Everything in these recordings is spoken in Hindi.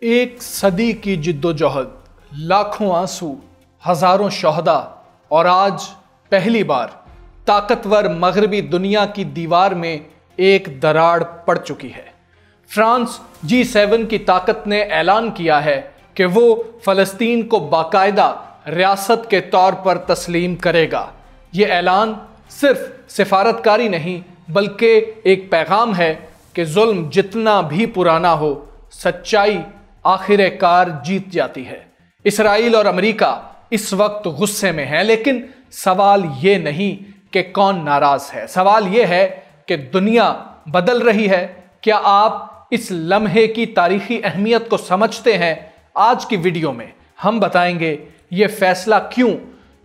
एक सदी की जिद्दोजहद, लाखों आंसू, हजारों शोहदा और आज पहली बार ताकतवर मगरबी दुनिया की दीवार में एक दरार पड़ चुकी है। फ्रांस G7 की ताकत ने ऐलान किया है कि वो फलस्तीन को बाकायदा रियासत के तौर पर तस्लीम करेगा। ये ऐलान सिर्फ सिफारतकारी नहीं बल्कि एक पैगाम है कि जुल्म जितना भी पुराना हो, सच्चाई आखिरकार जीत जाती है। इसराइल और अमेरिका इस वक्त गुस्से में हैं, लेकिन सवाल ये नहीं कि कौन नाराज है, सवाल ये है कि दुनिया बदल रही है। क्या आप इस लम्हे की तारीखी अहमियत को समझते हैं? आज की वीडियो में हम बताएंगे ये फैसला क्यों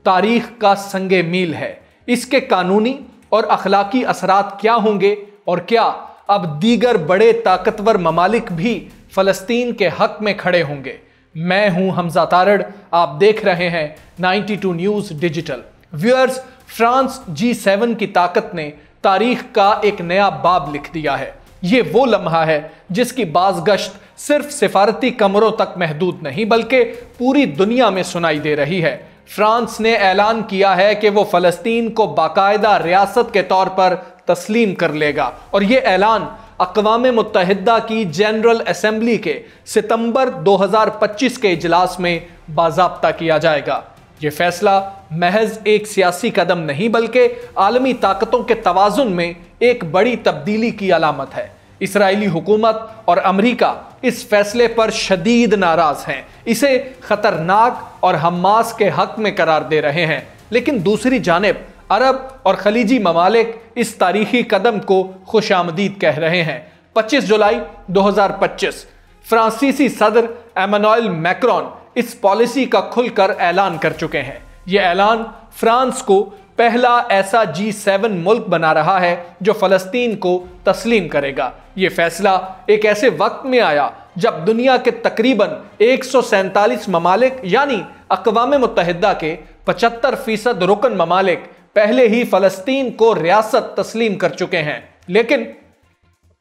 तारीख का संगे मील है, इसके कानूनी और अखलाकी असरात क्या होंगे और क्या अब दीगर बड़े ताकतवर ममालिक भी फलस्तीन के हक में खड़े होंगे। मैं हूं हमजा तारड़, आप देख रहे हैं 92 news digital. Viewers, France G7 की ताकत ने तारीख का एक नया बाब लिख दिया है। ये वो लम्हा है जिसकी बाज़गश्त सिर्फ सिफारती कमरों तक महदूद नहीं बल्कि पूरी दुनिया में सुनाई दे रही है। फ्रांस ने ऐलान किया है कि वो फलस्तीन को बाकायदा रियासत के तौर पर तस्लीम कर लेगा और ये ऐलान अक़वाम मुत्तहिदा की जनरल असेंबली के सितंबर 2025 के इजलास में बाज़ाब्ता किया जाएगा। ये फैसला महज एक सियासी कदम नहीं बल्कि आलमी ताकतों के तवाज़ुन में एक बड़ी तब्दीली की अलामत है। इसराइली हुकूमत और अमेरिका इस फैसले पर शदीद नाराज हैं, इसे खतरनाक और हमास के हक में करार दे रहे हैं। लेकिन दूसरी जानिब अरब और खलीजी ममालिक इस तारीखी कदम को खुशामदीद कह रहे हैं। 25 जुलाई 2025 फ्रांसीसी सदर एमानुएल मैक्रोन इस पॉलिसी का खुलकर ऐलान कर चुके हैं। यह ऐलान फ्रांस को पहला ऐसा G7 मुल्क बना रहा है जो फलस्तीन को तस्लीम करेगा। यह फैसला एक ऐसे वक्त में आया जब दुनिया के तकरीबन 147 ममालिक यानी अक़वाम मुत्तहिदा के 75% रुकन ममालिक पहले ही फलस्तीन को रियासत तस्लीम कर चुके हैं। लेकिन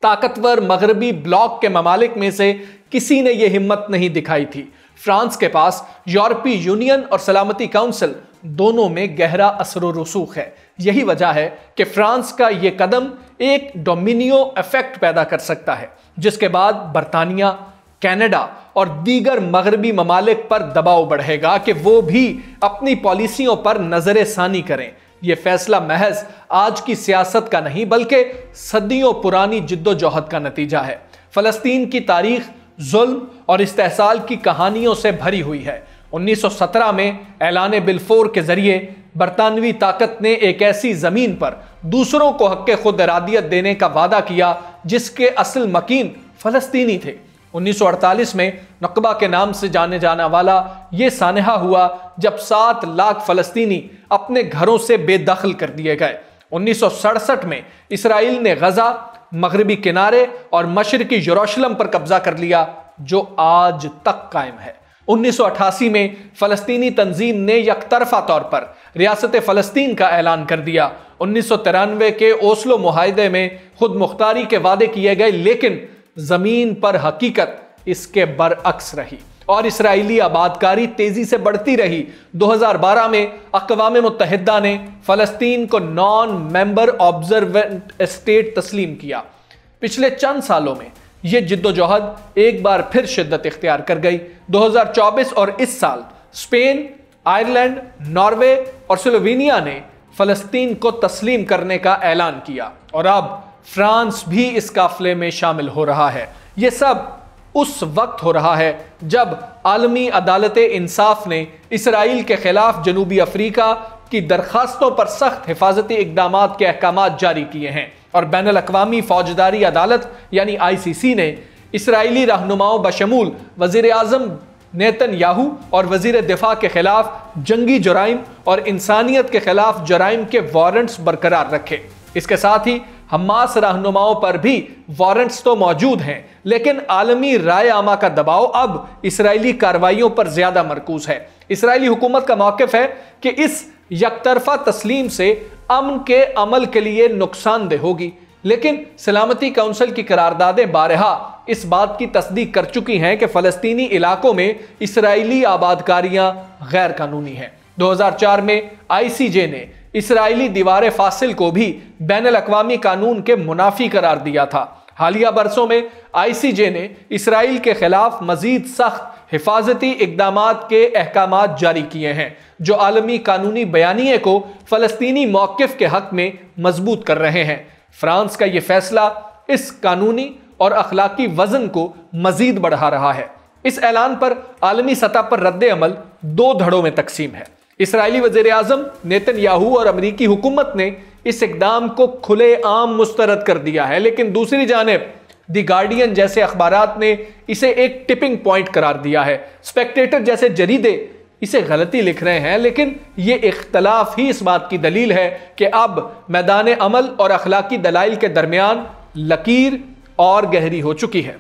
ताकतवर मगरबी ब्लॉक के ममालिक में से किसी ने यह हिम्मत नहीं दिखाई थी। फ्रांस के पास यूरोपीय यूनियन और सलामती काउंसिल दोनों में गहरा असर व रसूख है। यही वजह है कि फ्रांस का यह कदम एक डोमिनियो इफेक्ट पैदा कर सकता है, जिसके बाद बरतानिया, कनाडा और दीगर मगरबी ममालिक पर दबाव बढ़ेगा कि वो भी अपनी पॉलिसियों पर नजर सानी करें। यह फैसला महज आज की सियासत का नहीं बल्कि सदियों पुरानी जिद्दोजहद का नतीजा है। फलस्तीन की तारीख जुल्म और इस्तेहसाल की कहानियों से भरी हुई है। 1917 में ऐलान बिलफोर के जरिए बरतानवी ताकत ने एक ऐसी जमीन पर दूसरों को हक़ खुद इरादियत देने का वादा किया जिसके असल मकीन फलस्तीनी थे। 1948 में नकबा के नाम से जाने जाना वाला ये सानहा हुआ जब 7 लाख फलस्तीनी अपने घरों से बेदखल कर दिए गए। 1967 में इसराइल ने गजा, मगरबी किनारे और मशरकी यरूशलेम पर कब्जा कर लिया जो आज तक कायम है। 1988 में फलस्तीनी तंजीम ने यकतरफा तौर पर रियासत फलस्तीन का ऐलान कर दिया। 1993 के ओस्लो मुआहदे में खुद मुख्तारी के वादे किए गए, लेकिन जमीन पर हकीकत इसके बरअक्स रही और इसराइली आबादकारी तेजी से बढ़ती रही। 2012 में अक़वाम मुत्तहिदा ने फलस्तीन को नॉन मेंबर ऑब्जर्वेंट स्टेट तस्लीम किया। पिछले चंद सालों में यह जिद्दोजहद एक बार फिर शिद्दत इख्तियार कर गई। 2024 और इस साल स्पेन, आयरलैंड, नॉर्वे और स्लोवेनिया ने फलस्तीन को तस्लीम करने का ऐलान किया और अब फ्रांस भी इस काफिले में शामिल हो रहा है। यह सब उस वक्त हो रहा है जब आलमी अदालत इंसाफ ने इसराइल के खिलाफ जनूबी अफ्रीका की दरखास्तों पर सख्त हिफाजती इकदामात के अहकामात जारी किए हैं और बैनुल अक़वामी फौजदारी अदालत यानी ICC ने इसराइली रहनुमाओं बशमूल वज़ीर आज़म नेतन्याहू और वज़ीर दिफा के खिलाफ जंगी जराइम और इंसानियत के खिलाफ जराइम के वारंट्स बरकरार रखे। इसके साथ ही हमास रहनुमाओं पर भी वारंट्स तो मौजूद हैं, लेकिन आलमी राय आमा का दबाव अब इसराइली कार्रवाइयों पर ज्यादा मरकूज है। इसराइली हुकूमत का मौक़िफ़ है कि इस यकतरफा तस्लीम से अमन के अमल के लिए नुकसानदेह होगी, लेकिन सलामती काउंसिल की करारदादें बारहा इस बात की तस्दीक कर चुकी हैं कि फ़लस्तीनी इलाकों में इसराइली आबादकारियां गैर कानूनी हैं। 2004 में ICJ ने इसराइली दीवार फासिल को भी बैनुल-अक़वामी कानून के मुनाफी करार दिया था। हालिया बरसों में ICJ ने इसराइल के खिलाफ मजीद सख्त हिफाजती इक़दामात के अहकामात जारी किए हैं, जो आलमी कानूनी बयानिए को फ़लस्तीनी मौक़िफ़ के हक़ में मजबूत कर रहे हैं। फ्रांस का यह फैसला इस कानूनी और अखलाकी वजन को मजीद बढ़ा रहा है। इस ऐलान पर आलमी सतह पर रद्द अमल दो धड़ों में तकसीम है। इसराइली वज़ीर आज़म नेतन्याहू और अमरीकी हुकूमत ने इस इक़दाम को खुलेआम मुस्तरद कर दिया है, लेकिन दूसरी जानिब द गार्डियन जैसे अखबारात ने इसे एक टिपिंग पॉइंट करार दिया है। स्पेक्टेटर जैसे जरीदे इसे गलती लिख रहे हैं, लेकिन ये इख्तलाफ ही इस बात की दलील है कि अब मैदान अमल और अखलाकी दलाइल के दरमियान लकीर और गहरी हो चुकी है।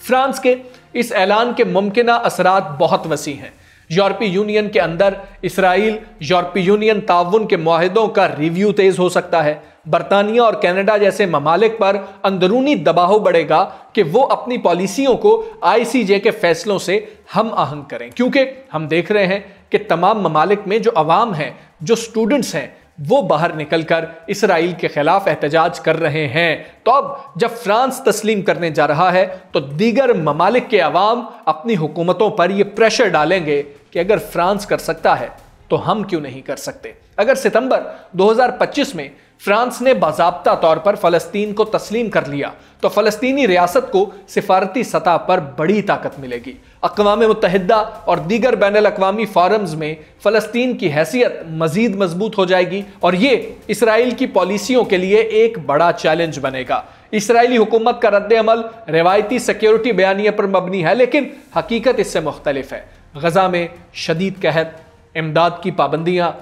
फ्रांस के इस ऐलान के मुमकिना असरात बहुत वसी हैं। यूरोपीय यूनियन के अंदर इसराइल यूरोपीय यूनियन ताउन के मुआहिदों का रिव्यू तेज हो सकता है। बरतानिया और कनाडा जैसे ममालिक पर अंदरूनी दबाव बढ़ेगा कि वो अपनी पॉलिसियों को ICJ के फैसलों से हम आहंग करें, क्योंकि हम देख रहे हैं कि तमाम ममालिक में जो अवाम हैं, जो स्टूडेंट्स हैं, वो बाहर निकलकर इसराइल के खिलाफ एहतजाज कर रहे हैं। तो अब जब फ्रांस तस्लीम करने जा रहा है तो दीगर ममालिक के अवाम अपनी हुकूमतों पर यह प्रेशर डालेंगे कि अगर फ्रांस कर सकता है तो हम क्यों नहीं कर सकते। अगर सितंबर 2025 में फ्रांस ने बाज़ाब्ता तौर पर फ़लस्तीन को तस्लीम कर लिया तो फ़लस्तीनी रियासत को सिफारती सतह पर बड़ी ताकत मिलेगी। अक़वाम मुत्तहिदा और दीगर बैनुल-अक़वामी फ़ोरम्स में फ़लस्तीन की हैसियत मज़ीद मजबूत हो जाएगी और ये इसराइल की पॉलिसियों के लिए एक बड़ा चैलेंज बनेगा। इसराइली हुकूमत का रद्द अमल रिवायती सिक्योरिटी बयानिए पर मबनी है, लेकिन हकीकत इससे मुख्तलिफ है। गज़ा में शदीद कहत, इमदाद की पाबंदियाँ,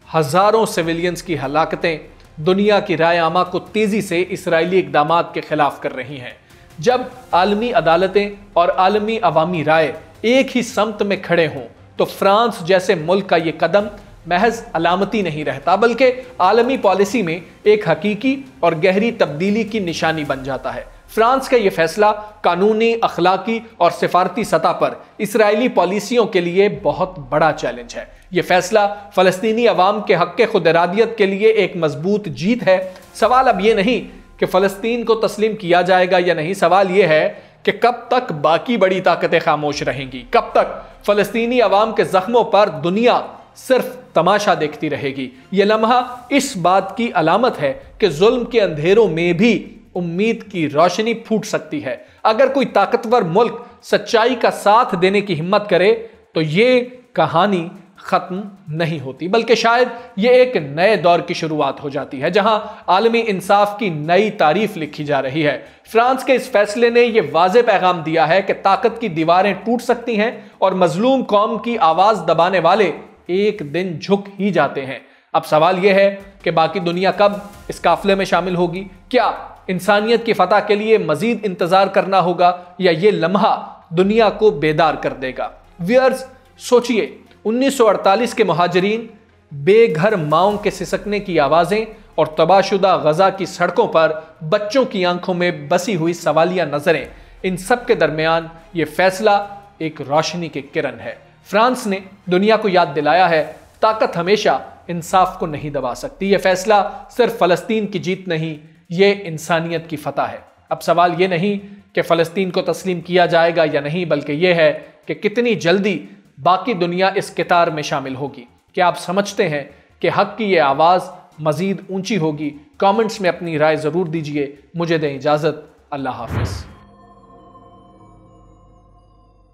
हज़ारों सिविलियंस की हलाकतें दुनिया की राय आमा को तेज़ी से इसराइली इक़दामात के खिलाफ कर रही हैं। जब आलमी अदालतें और आलमी अवामी राय एक ही समत में खड़े हों तो फ्रांस जैसे मुल्क का ये कदम महज अलामती नहीं रहता, बल्कि आलमी पॉलिसी में एक हकीकी और गहरी तब्दीली की निशानी बन जाता है। फ्रांस का यह फैसला कानूनी, अखलाकी और सिफारती सतह पर इसराइली पॉलिसियों के लिए बहुत बड़ा चैलेंज है। यह फैसला फ़लस्तीनी अवाम के हक़ खुद इरादियत के लिए एक मजबूत जीत है। सवाल अब यह नहीं कि फ़लस्तीन को तस्लीम किया जाएगा या नहीं, सवाल यह है कि कब तक बाकी बड़ी ताकतें खामोश रहेंगी, कब तक फ़लस्तीनी अवाम के ज़ख्मों पर दुनिया सिर्फ तमाशा देखती रहेगी। यह लम्हा इस बात की अलामत है कि जुल्म के अंधेरों में भी उम्मीद की रोशनी फूट सकती है। अगर कोई ताकतवर मुल्क सच्चाई का साथ देने की हिम्मत करे तो ये कहानी खत्म नहीं होती, बल्कि शायद ये एक नए दौर की शुरुआत हो जाती है, जहां आलमी इंसाफ की नई तारीफ लिखी जा रही है। फ्रांस के इस फैसले ने यह वाज़े पैगाम दिया है कि ताकत की दीवारें टूट सकती हैं और मजलूम कौम की आवाज दबाने वाले एक दिन झुक ही जाते हैं। अब सवाल यह है कि बाकी दुनिया कब इस काफिले में शामिल होगी? क्या इंसानियत की फतह के लिए मजीद इंतजार करना होगा या ये लम्हा दुनिया को बेदार कर देगा? व्यूअर्स, सोचिए, 1948 के मुहाजिरीन, बेघर माओं के सिसकने की आवाजें और तबाहशुदा गजा की सड़कों पर बच्चों की आंखों में बसी हुई सवालिया नजरें, इन सब के दरमियान ये फैसला एक रोशनी की किरण है। फ्रांस ने दुनिया को याद दिलाया है, ताकत हमेशा इंसाफ को नहीं दबा सकती। यह फैसला सिर्फ फ़लस्तीन की जीत नहीं, ये इंसानियत की फतह है। अब सवाल ये नहीं कि फ़लस्तीन को तस्लीम किया जाएगा या नहीं, बल्कि यह है कि कितनी जल्दी बाकी दुनिया इस कतार में शामिल होगी। क्या आप समझते हैं कि हक की यह आवाज़ मज़ीद ऊंची होगी? कमेंट्स में अपनी राय ज़रूर दीजिए। मुझे दें इजाज़त। अल्लाह हाफ़िज़।